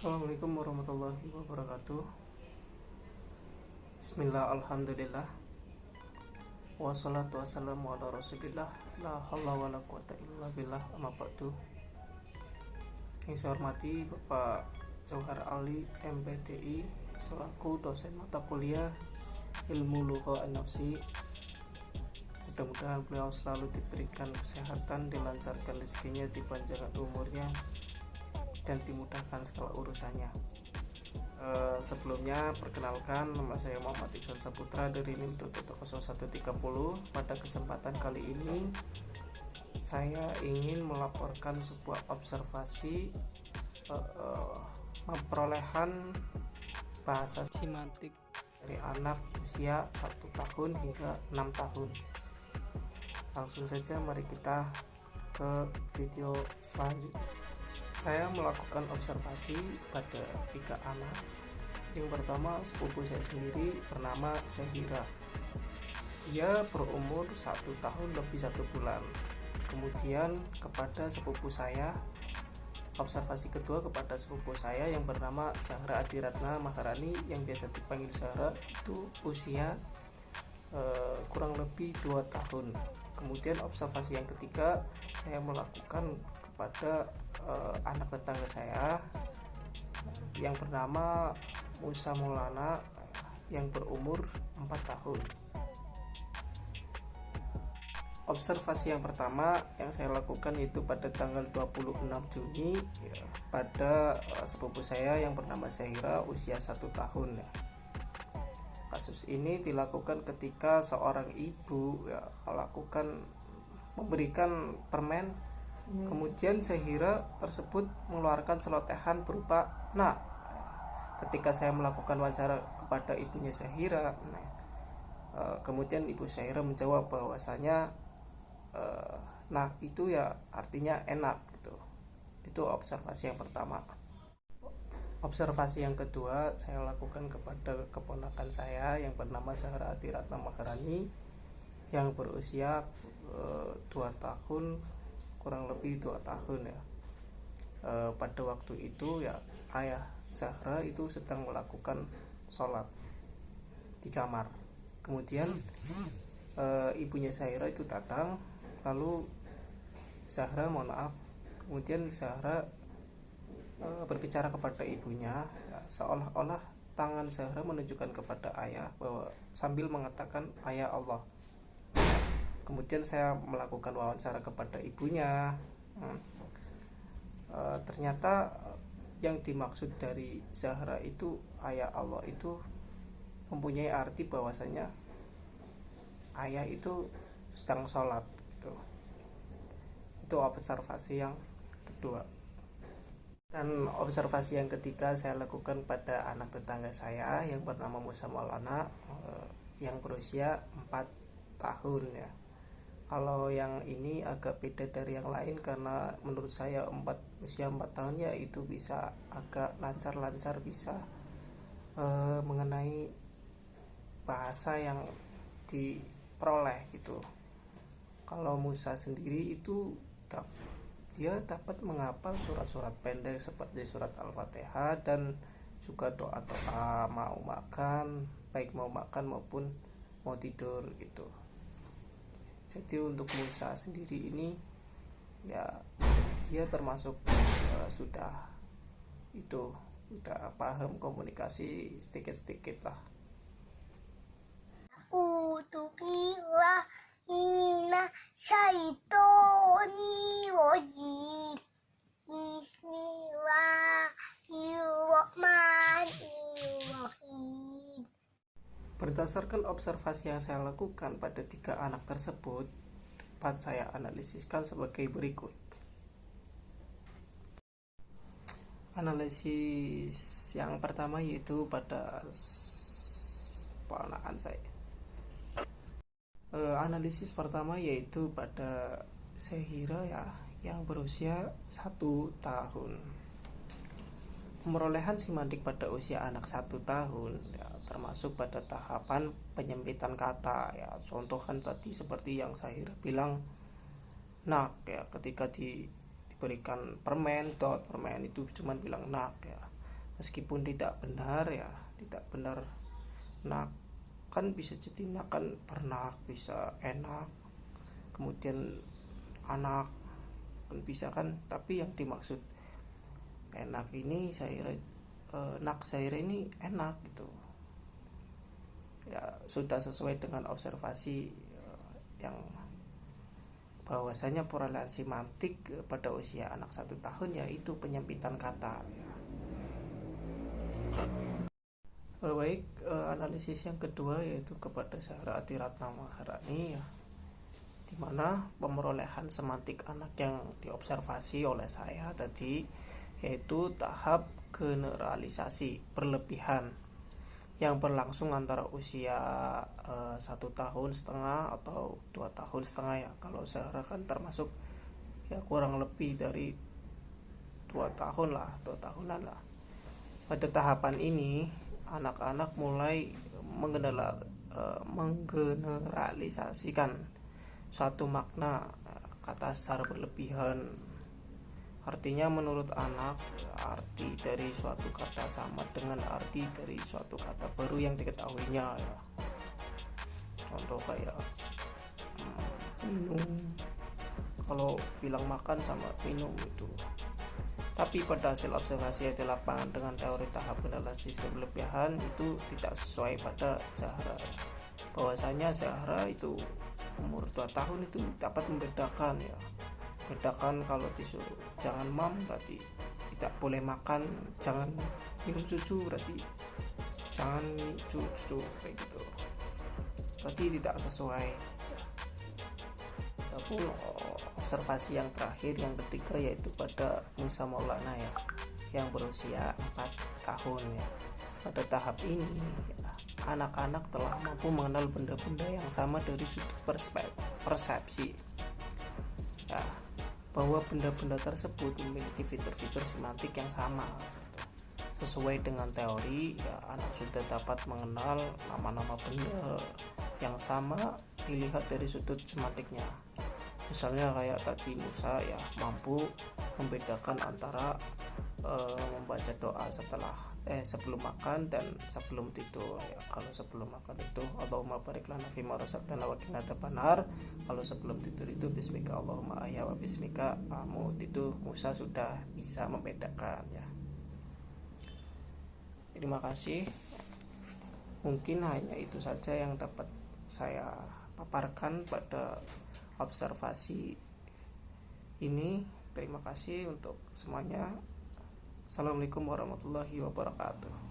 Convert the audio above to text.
Assalamualaikum warahmatullahi wabarakatuh. Bismillah, alhamdulillah, wassalatu wassalamu ala rasulillah, la hawla wa la quwata illa billah, amma ba'du. Yang saya hormati Bapak Jauhar Ali MPTI selaku dosen mata kuliah Ilmu Lugha an-Nafsi. Mudah-mudahan beliau selalu diberikan kesehatan, dilancarkan rezekinya, dipanjangkan umurnya, dan dimudahkan segala urusannya. Sebelumnya perkenalkan, nama saya Muhammad Iksan Saputra dari NIM 0130. Pada kesempatan kali ini saya ingin melaporkan sebuah observasi perolehan bahasa simantik dari anak usia 1 tahun hingga 6 tahun. Langsung saja mari kita ke video selanjutnya. Saya melakukan observasi pada 3 anak. Yang pertama, sepupu saya sendiri bernama Sehira. Dia berumur 1 tahun lebih 1 bulan. Kemudian kepada sepupu saya, observasi kedua kepada sepupu saya yang bernama Zahra Adiratna Maharani, yang biasa dipanggil Zahra, itu usia kurang lebih 2 tahun. Kemudian observasi yang ketiga saya melakukan kepada anak tetangga saya yang bernama Musa Maulana yang berumur 4 tahun. Observasi yang pertama yang saya lakukan itu pada tanggal 26 Juni ya, pada sepupu saya yang bernama Sehira usia 1 tahun ya. Kasus ini dilakukan ketika seorang ibu ya, memberikan permen. Kemudian Sehira tersebut mengeluarkan celotehan berupa "nak". Ketika saya melakukan wawancara kepada ibunya Sehira, kemudian ibu Sehira menjawab bahwasanya "nak" itu ya artinya enak gitu. Itu observasi yang pertama. Observasi yang kedua saya lakukan kepada keponakan saya yang bernama Zahra Adiratna Maharani yang berusia 2 tahun, kurang lebih 2 tahun ya. Pada waktu itu ya ayah Zahra itu sedang melakukan sholat di kamar. Kemudian ibunya Zahra itu datang, lalu Zahra kemudian Zahra berbicara kepada ibunya ya, seolah-olah tangan Zahra menunjukkan kepada ayah bahwa sambil mengatakan "ayah Allah". Kemudian saya melakukan wawancara kepada ibunya. Ternyata yang dimaksud dari Zahra itu "ayah Allah" itu mempunyai arti bahwasanya ayah itu sedang sholat gitu. Itu observasi yang kedua. Dan observasi yang ketiga saya lakukan pada anak tetangga saya yang bernama Musa Maulana yang berusia 4 tahun ya. Kalau yang ini agak beda dari yang lain karena menurut saya usia 4 tahun ya itu bisa agak lancar-lancar bisa mengenai bahasa yang diperoleh gitu. Kalau Musa sendiri itu dia dapat menghafal surat-surat pendek seperti surat Al-Fatihah dan juga doa-doa mau makan, baik mau makan maupun mau tidur gitu. Jadi untuk Musa sendiri ini ya dia termasuk sudah paham komunikasi sedikit-sedikit lah. Utubillah mina syaitoni rojim. Bismillahirrahmanirrahim. Berdasarkan observasi yang saya lakukan pada 3 anak tersebut, dapat saya analisiskan sebagai berikut. Analisis yang pertama yaitu pada ponakan saya. Analisis pertama yaitu pada Sehira ya yang berusia 1 tahun. Pemerolehan simantik pada usia anak 1 tahun ya, termasuk pada tahapan penyempitan kata ya. Contoh kan tadi seperti yang Sehira bilang "nak" ya, ketika diberikan permen itu cuman bilang "nak" ya. meskipun tidak benar ya, tidak benar. Nak kan bisa jadi nak kan ternak, bisa enak, kemudian anak kan bisa kan, tapi yang dimaksud enak ini Zahira, nak Zahira ini enak gitu ya, sudah sesuai dengan observasi yang bahwasanya perolehan semantik pada usia anak 1 tahun yaitu penyempitan kata ya. Baik, analisis yang kedua yaitu kepada Zahra Atiratna Maharani ya, dimana pemerolehan semantik anak yang diobservasi oleh saya tadi yaitu tahap generalisasi berlebihan yang berlangsung antara usia 1,5 tahun atau 2,5 tahun ya. Kalau Zahra kan termasuk ya kurang lebih dari 2 tahun lah, 2 tahunan lah. Pada tahapan ini anak-anak mulai menggeneralisasikan suatu makna kata secara berlebihan. Artinya menurut anak arti dari suatu kata sama dengan arti dari suatu kata baru yang diketahuinya ya. Contoh kayak minum, kalau bilang makan sama minum itu. Tapi pada hasil observasi di lapangan dengan teori tahap generalisasi berlebihan itu tidak sesuai pada Zahra. Bahwasanya Zahra itu umur 2 tahun itu dapat membedakan ya. Bedakan kalau disuruh jangan mam berarti tidak boleh makan, jangan minum susu berarti jangan cucu kayak gitu. Berarti tidak sesuai. Ataupun observasi yang terakhir yang ketiga yaitu pada Musa Maulana ya, yang berusia 4 tahun ya. Pada tahap ini ya, anak-anak telah mampu mengenal benda-benda yang sama dari sudut persepsi ya, bahwa benda-benda tersebut memiliki fitur-fitur semantik yang sama. Sesuai dengan teori ya, anak sudah dapat mengenal nama-nama benda yang sama dilihat dari sudut semantiknya. Misalnya kayak tadi Musa ya mampu membedakan antara membaca doa sebelum makan dan sebelum tidur ya. Kalau sebelum makan itu Allahumma barik lana fima razaqtana wa qina adzabannar. Kalau sebelum tidur itu bismika Allahumma ahya wa bismika amut. Itu Musa sudah bisa membedakan ya. Terima kasih. Mungkin hanya itu saja yang dapat saya paparkan pada observasi ini. Terima kasih untuk semuanya. Assalamualaikum warahmatullahi wabarakatuh.